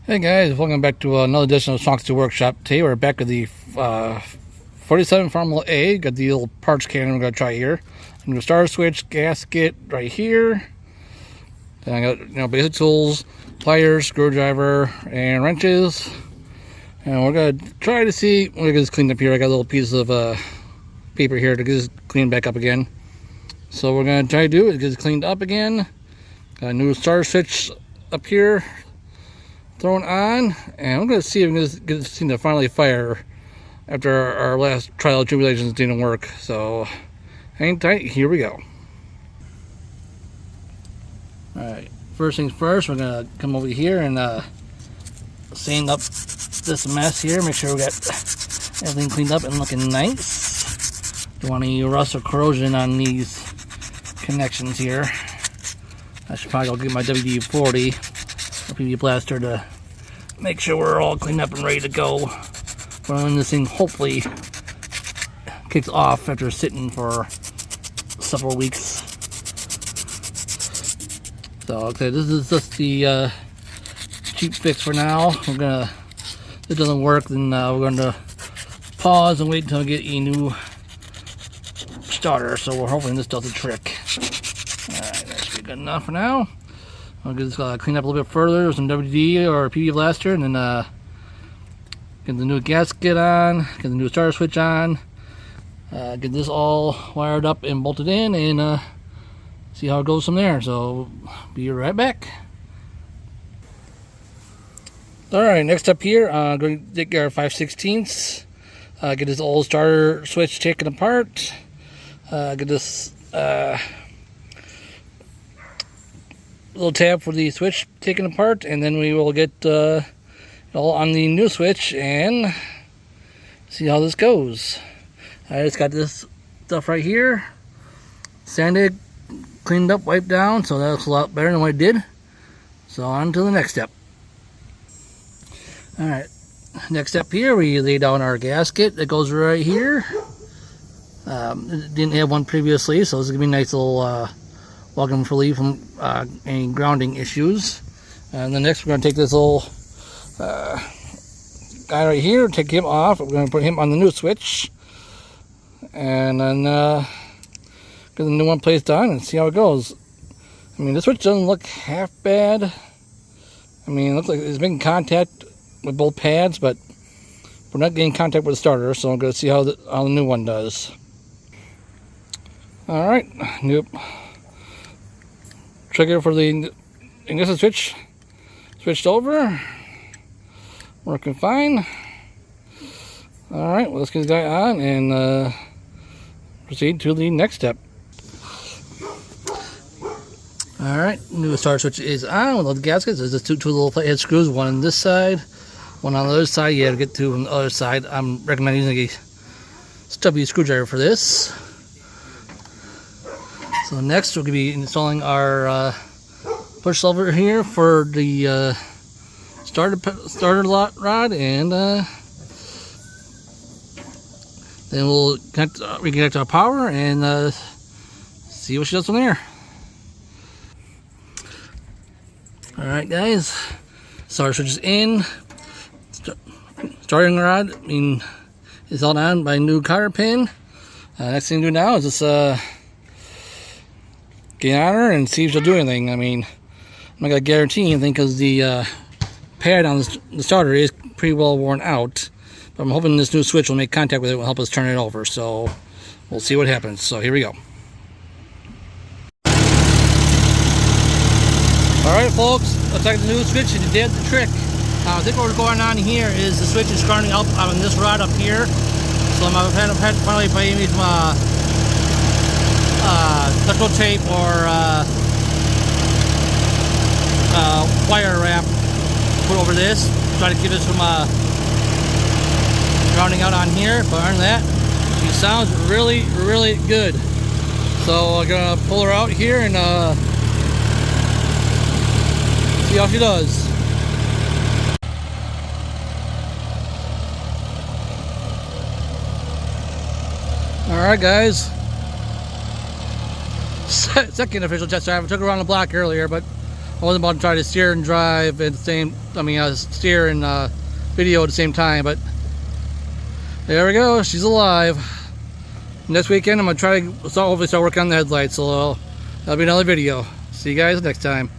Hey guys, welcome back to another edition of Song's 2 Workshop. Today we're back with the 47 Farmall A. Got the little parts can we're going to try here. New starter switch, gasket right here. Then I got basic tools, pliers, screwdriver, and wrenches. And we're going to try to see, we're going to get this cleaned up here. I got a little piece of paper here to get this cleaned back up again. So we're going to try to do it, get this cleaned up again. Got a new starter switch up here thrown on, and I'm going to see if we can get this thing to finally fire after our last trial and tribulations didn't work. So hang tight, here we go. Alright, first things first, we're going to come over here and sand up this mess here, make sure we got everything cleaned up and looking nice. Don't want any rust or corrosion on these connections here. I should probably go get my WD-40 or PV blaster to make sure we're all cleaned up and ready to go when this thing hopefully kicks off after sitting for several weeks. So okay, this is just the cheap fix for now. If it doesn't work, then we're going to pause and wait until we get a new starter. So we're hoping this does the trick. Alright, that should be good enough for now. I'll get this cleaned up a little bit further with some WD or PV blaster, and then get the new gasket on, get the new starter switch on, get this all wired up and bolted in, and see how it goes from there. So be right back. Alright, next up here, I'm going to take our 5/16, get this old starter switch taken apart, get this little tab for the switch taken apart, and then we will get it all on the new switch and see how this goes. I just got this stuff right here sanded, cleaned up, wiped down, so that looks a lot better than what it did. So on to the next step. Alright, next step here, we lay down our gasket that goes right here. Didn't have one previously, so this is going to be a nice little welcome relief from any grounding issues. And then next we're going to take this little guy right here, take him off. We're going to put him on the new switch, and then get the new one placed on and see how it goes. I mean, the switch doesn't look half bad. I mean, it looks like it's making contact with both pads, but we're not getting contact with the starter, so I'm going to see how the new one does. Alright, nope. Trigger for the ignition switch switched over, working fine. Alright, well, let's get this guy on and proceed to the next step. Alright, new starter switch is on with the gaskets. There's just two little flathead screws, one on this side, one on the other side. You have to get two from the other side. I'm recommending using a stubby screwdriver for this. So next we're going to be installing our push lever here for the starter rod, and then we'll reconnect our power and see what she does from there. Alright guys, starter switch is in. Starting rod is held on by a new cotter pin. Next thing to do now is just get on her and see if she'll do anything. I mean, I'm not going to guarantee anything because the pad on the starter is pretty well worn out. But I'm hoping this new switch will make contact with it and will help us turn it over. So we'll see what happens. So here we go. Alright folks, looks like the new switch did the trick. I think what's going on here is the switch is starting up on this rod up here. So I'm going to have to finally buy me some electrical tape or wire wrap, put over this, try to give it some grounding out on here. But other than that, she sounds really good. So I'm gonna pull her out here and see how she does. Alright guys, second official test drive. I took her around the block earlier, but I wasn't about to try to steer and drive at the same, steer and video at the same time, but there we go, she's alive. Next weekend I'm going to try to hopefully start working on the headlights, so that'll be another video. See you guys next time.